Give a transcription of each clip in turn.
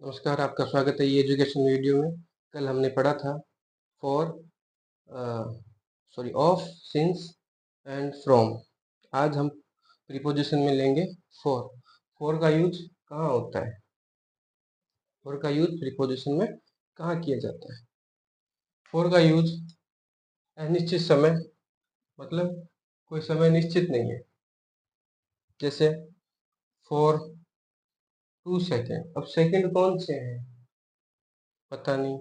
नमस्कार, आपका स्वागत है ये एजुकेशन वीडियो में। कल हमने पढ़ा था for of, since and from. आज हम प्रीपोजिशन में लेंगे फॉर। फॉर का यूज कहाँ होता है? फॉर का यूज प्रीपोजिशन में कहाँ किया जाता है? फॉर का यूज अनिश्चित समय, मतलब कोई समय निश्चित नहीं है। जैसे फॉर 2 सेकेंड। अब सेकेंड कौन से हैं पता नहीं।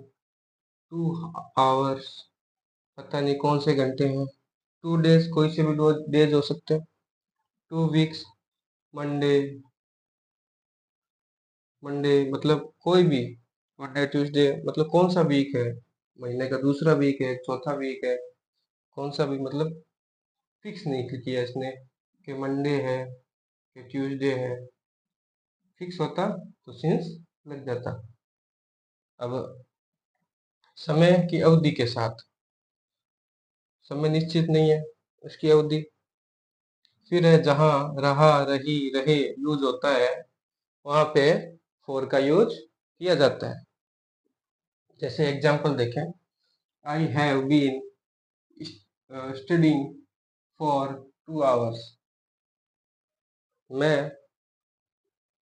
2 आवर्स पता नहीं कौन से घंटे हैं। 2 डेज कोई से भी 2 डेज हो सकते हैं। 2 वीक्स, मंडे। मंडे मतलब कोई भी। मंडे ट्यूसडे मतलब कौन सा वीक है? महीने का दूसरा वीक है, चौथा वीक है, कौन सा भी, मतलब फिक्स नहीं किया इसने कि मंडे है कि ट्यूसडे है। फिक्स होता तो सिंस लग जाता। अब समय की अवधि के साथ, समय निश्चित नहीं है उसकी अवधि। फिर है जहाँ, रहा, रही, रहे यूज होता है, वहां पे फॉर का यूज किया जाता है। जैसे एग्जांपल देखें, I have been studying for 2 hours. मैं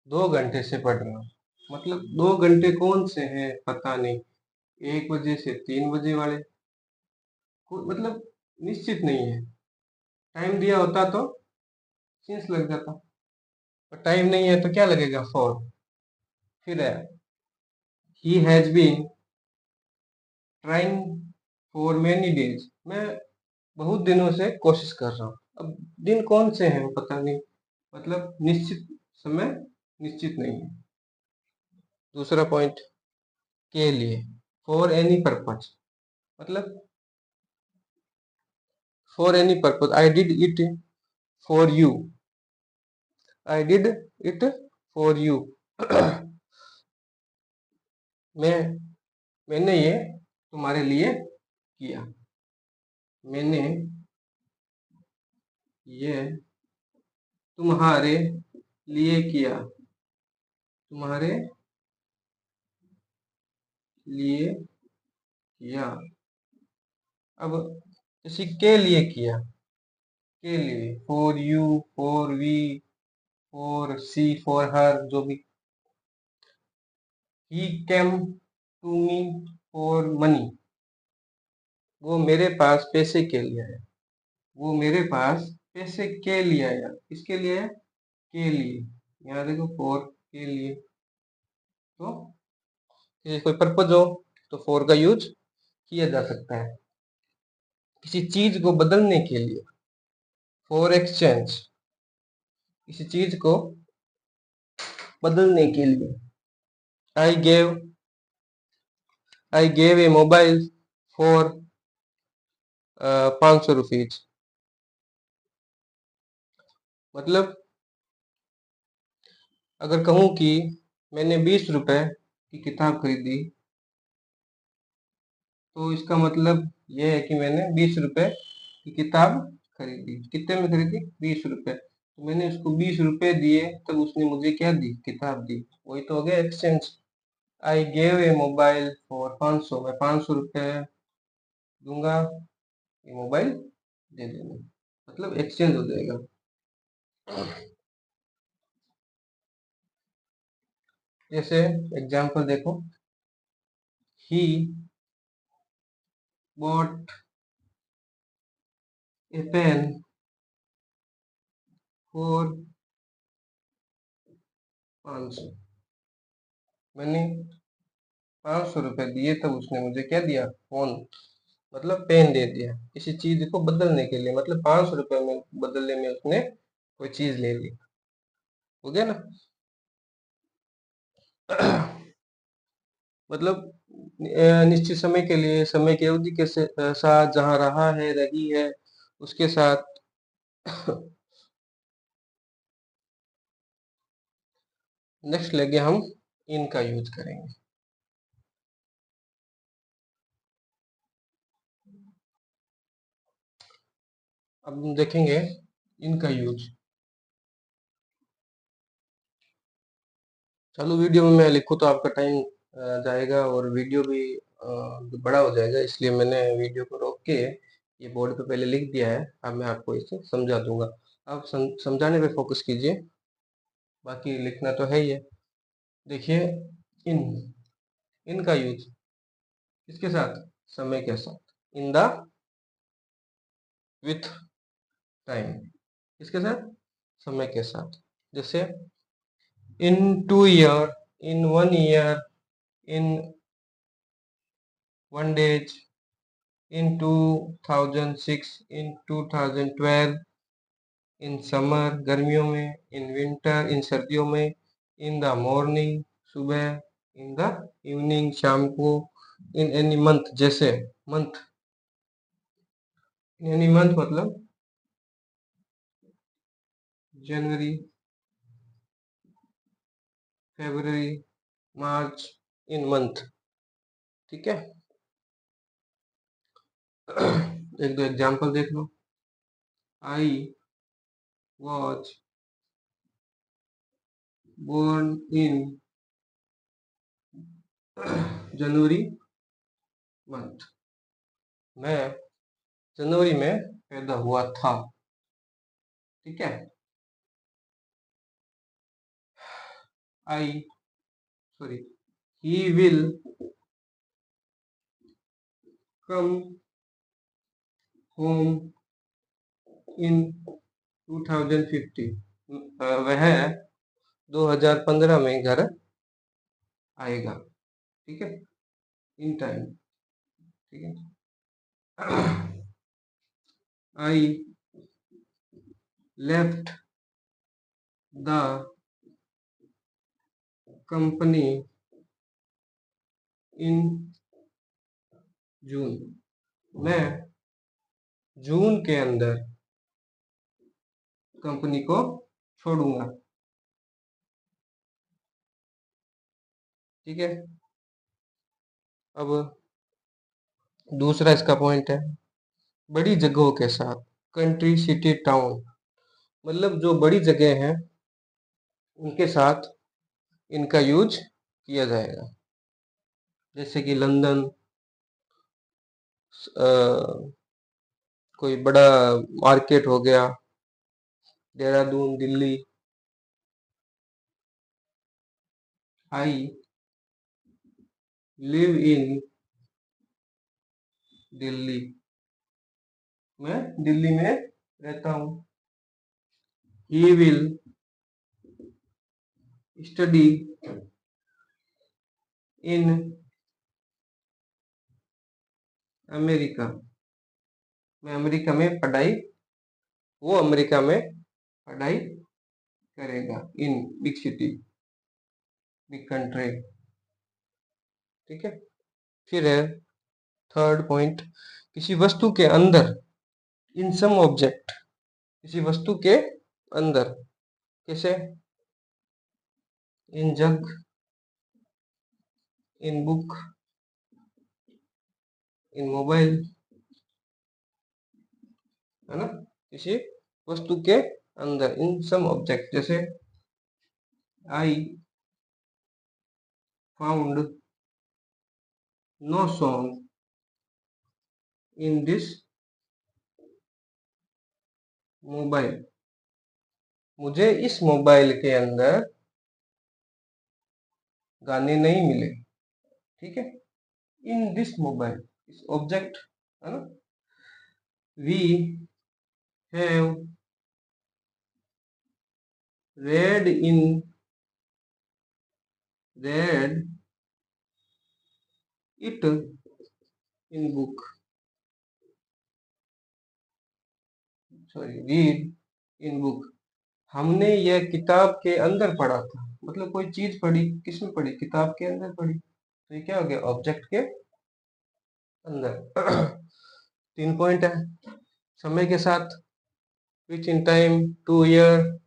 2 घंटे से पढ़ रहा हूँ। मतलब 2 घंटे कौन से हैं पता नहीं, 1 बजे से 3 बजे वाले। मतलब निश्चित नहीं है। टाइम दिया होता तो सिंस लग जाता, और टाइम नहीं है तो क्या लगेगा? फॉर। फिर है he has been trying for many days. मैं बहुत दिनों से कोशिश कर रहा हूँ। अब दिन कौन से हैं पता नहीं, मतलब निश्चित समय निश्चित नहीं है। दूसरा पॉइंट, के लिए, फॉर एनी पर्पज। मतलब for any purpose, I did it for you. I did it for you. मैं मैंने ये तुम्हारे लिए किया। मैंने ये तुम्हारे लिए किया। तुम्हारे लिए किया। अब किसी के लिए किया, के लिए, for you, for we, for she, for her, जो भी। He came to me for money. वो मेरे पास पैसे के लिए आया। वो मेरे पास पैसे के लिए आया। किसके लिए आया? के लिए। यहाँ देखो, फॉर के लिए। तो ये कोई पर्पज हो तो फॉर का यूज किया जा सकता है। किसी चीज को बदलने के लिए, फॉर एक्सचेंज। किसी चीज को बदलने के लिए, I gave I gave a mobile for 500 rupees. मतलब अगर कहूँ कि मैंने 20 रुपए की किताब खरीदी, तो इसका मतलब यह है कि मैंने 20 रुपए की किताब खरीदी। कितने में खरीदी? 20 रुपए। तो मैंने उसको 20 रुपए दिए, तब उसने मुझे क्या दी? किताब दी। वही तो हो गया exchange. I gave a mobile for 500। मैं 500 रुपए दूंगा, ये मोबाइल दे देना, मतलब एक्सचेंज हो जाएगा। जैसे एग्जांपल देखो, he bought a pen for 500। मैंने 500 रुपए दिए, तब उसने मुझे क्या दिया? फोन, मतलब पेन दे दिया। किसी चीज को बदलने के लिए, मतलब 500 रुपए में बदलने में उसने कोई चीज ले ली। हो गया ना? मतलब निश्चित समय के लिए, समय की अवधि के साथ, जहाँ रहा है, रही है, उसके साथ। नेक्स्ट लेंगे हम, इनका यूज करेंगे। अब हम देखेंगे इनका यूज। चलो वीडियो में मैं लिखूँ तो आपका टाइम जाएगा और वीडियो भी बड़ा हो जाएगा, इसलिए मैंने वीडियो को रोक के ये बोर्ड पे पहले लिख दिया है। अब मैं आपको इसे समझा दूंगा। आप समझाने पे फोकस कीजिए, बाकी लिखना तो है ही है। देखिए, इन इन का यूज किसके साथ? समय के साथ। इन द विथ टाइम, किसके साथ? समय के साथ। जैसे इन 2 year, in 1 year, in 1 days, in 2006, in 2012, in summer गर्मियों में, इन विंटर इन सर्दियों में, इन द मॉर्निंग सुबह, इन द इवनिंग शाम को, इन एनी मंथ जैसे मंथ, इन एनी मंथ मतलब जनवरी, फरवरी, मार्च, इन मंथ। ठीक है। एक दो एग्जांपल देख लो। I was born in January month. मैं जनवरी में पैदा हुआ था। ठीक है। I sorry, he will come home in 2050। वह 2015 में घर आएगा। ठीक है, इन टाइम। ठीक है। I left the company in June. मैं जून के अंदर कंपनी को छोड़ूंगा। ठीक है। अब दूसरा इसका पॉइंट है, बड़ी जगहों के साथ। कंट्री, सिटी, टाउन, मतलब जो बड़ी जगह हैं उनके साथ इनका यूज किया जाएगा। जैसे कि लंदन, कोई बड़ा मार्केट हो गया, Dehradun, Delhi. I live in Delhi. मैं दिल्ली में रहता हूँ। He will study in America. मैं अमेरिका में पढ़ाई, वो अमेरिका में पढ़ाई करेगा। In big city, big country. ठीक है। फिर है थर्ड पॉइंट, किसी वस्तु के अंदर। इन सम ऑब्जेक्ट, किसी वस्तु के अंदर। कैसे? इन जग, इन बुक, इन मोबाइल, है ना? किसी वस्तु के अंदर, इन सम ऑब्जेक्ट। जैसे I found no song in this mobile. मुझे इस मोबाइल के अंदर गाने नहीं मिले। ठीक है। इन दिस मोबाइल, इस ऑब्जेक्ट, है ना? We have read it in book, sorry, read in book. हमने यह किताब के अंदर पढ़ा था। मतलब कोई चीज पढ़ी, किसमें पढ़ी? किताब के अंदर पढ़ी। तो ये क्या हो गया? ऑब्जेक्ट के अंदर। 3 पॉइंट है। समय के साथ, which in time, 2 year,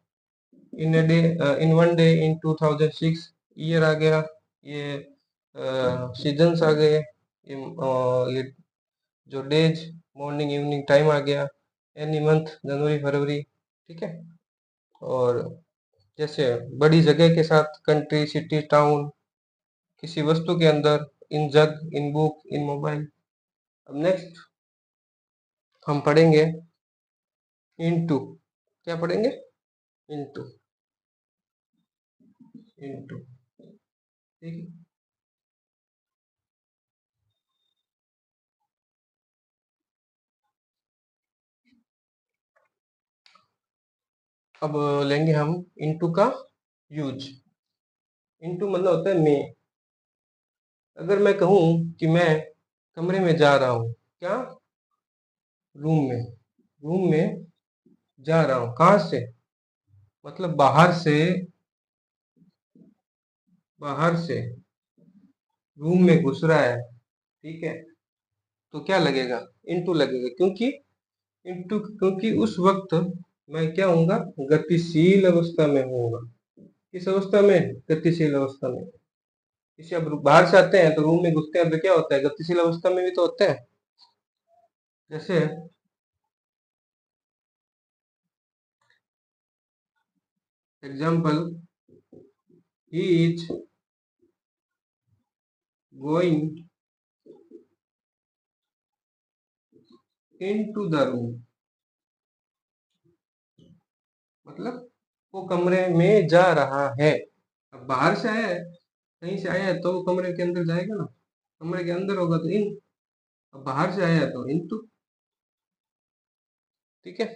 in day, in 1 day, in 2006। Year आ गया, ये सीजन्स आ गए, ये जो डेज, मॉर्निंग इवनिंग टाइम आ गया। Any month, January, February. ठीक है। और जैसे बड़ी जगह के साथ कंट्री, सिटी, टाउन, किसी वस्तु के अंदर, इन जग, इन बुक, इन मोबाइल। अब नेक्स्ट हम पढ़ेंगे इनटू। क्या पढ़ेंगे? इनटू। इनटू, ठीक है। अब लेंगे हम इनटू का यूज। इनटू मतलब होता है में। अगर मैं कहूं कि मैं कमरे में जा रहा हूं, क्या? रूम में। रूम में जा रहा हूं, कहां से? मतलब बाहर से। बाहर से रूम में घुस रहा है, ठीक है। तो क्या लगेगा? इनटू लगेगा, क्योंकि इनटू, क्योंकि उस वक्त मैं क्या होऊंगा? गतिशील अवस्था में होऊंगा। किस अवस्था में? गतिशील अवस्था में। इसे अब बाहर से आते हैं तो रूम में घुसते हैं तो क्या होता है? गतिशील अवस्था में भी तो होते हैं। जैसे example, he is going into the room. मतलब वो कमरे में जा रहा है। अब बाहर से आया है, कहीं से आया है तो वो कमरे के अंदर जाएगा ना। कमरे के अंदर होगा तो इन। अब बाहर से आया है तो इनटू। ठीक है।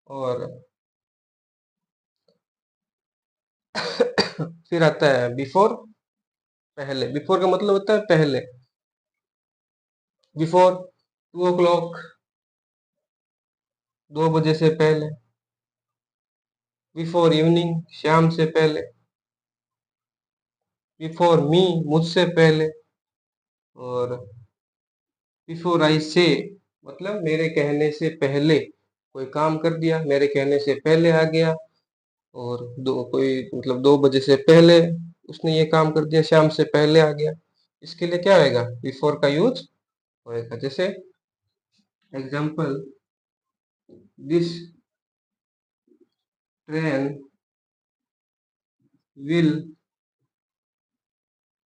और फिर आता है बिफोर। पहले। बिफोर का मतलब होता है पहले। बिफोर 2 o'clock, 2 बजे से पहले। बिफोर इवनिंग, शाम से पहले। बिफोर मी, मुझसे पहले। और बिफोर आई से, मतलब मेरे कहने से पहले कोई काम कर दिया, मेरे कहने से पहले आ गया। और दो कोई मतलब 2 बजे से पहले उसने ये काम कर दिया, शाम से पहले आ गया। इसके लिए क्या होएगा? बिफोर का यूज होएगा। जैसे example, this train will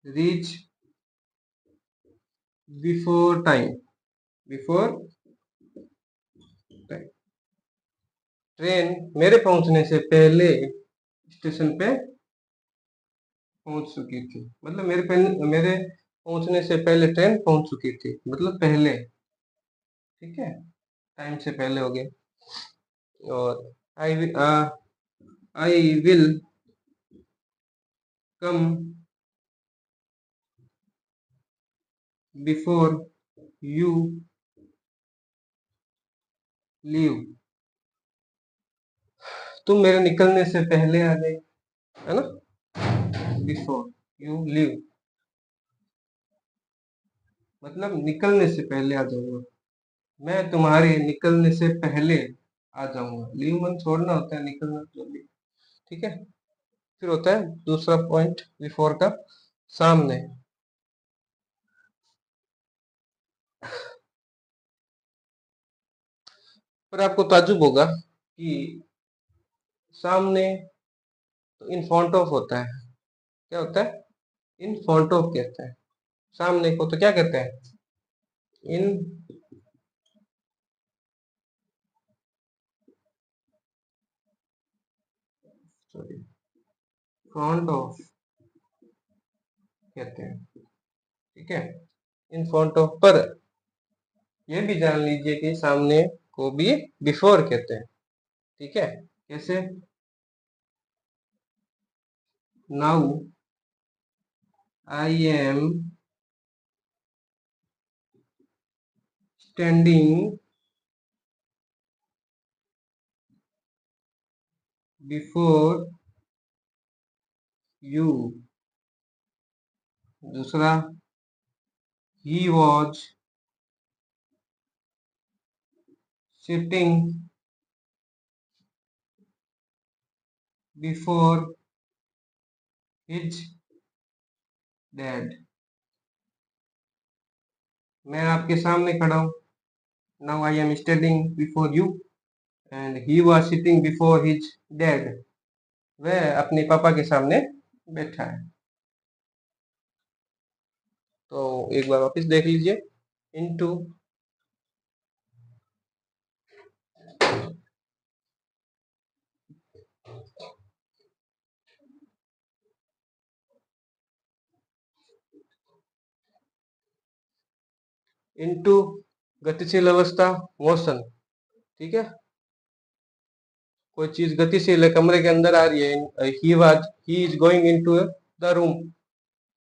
reach before time. Before time. Train मेरे पहुंचने से पहले स्टेशन पे पहुंच चुकी थी। मतलब मेरे पहुंचने से पहले ट्रेन पहुंच चुकी थी, मतलब पहले। ठीक है। टाइम से पहले हो गए। और I I will come before you leave. तुम मेरे निकलने से पहले आ गए, है ना। बिफोर यू लीव मतलब निकलने से पहले आ जाऊंगा। मैं तुम्हारे निकलने से पहले आ जाऊंगा। लीव मन छोड़ना होता है, निकलना जल्दी। ठीक है। फिर होता है दूसरा पॉइंट बिफोर का, सामने। पर आपको ताज्जुब होगा कि सामने तो इन फ्रंट ऑफ होता है। क्या होता है? इन फ्रंट ऑफ कहते हैं। सामने को तो क्या कहते हैं? इन, सॉरी, फ्रंट ऑफ कहते हैं। ठीक है। In front of. पर ये भी जान लीजिए कि सामने को भी बिफोर कहते हैं। ठीक है। कैसे? Now I am standing before you. दूसरा, he was sitting before his dad. मैं आपके सामने खड़ा हूँ। Now I am standing before you and he was sitting before his dad. वह अपने पापा के सामने बैठा है। तो एक बार वापस देख लीजिए। इनटू इनटू गतिशील अवस्था मोशन। ठीक है, कोई चीज गतिशील है, कमरे के अंदर आ रही है। He is going into the room.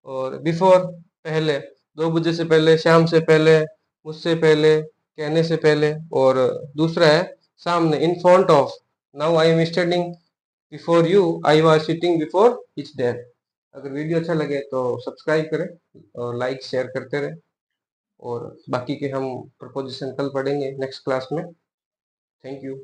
और बिफोर, पहले, 2 बजे से पहले, शाम से पहले, मुझसे पहले, कहने से पहले। और दूसरा है सामने, in front of. Now I am standing before you, I was sitting before etch dad. अगर वीडियो अच्छा लगे तो सब्सक्राइब करें और लाइक शेयर करते रहें। और बाकी के हम प्रपोजिशन कल पढ़ेंगे नेक्स्ट क्लास में। Thank you.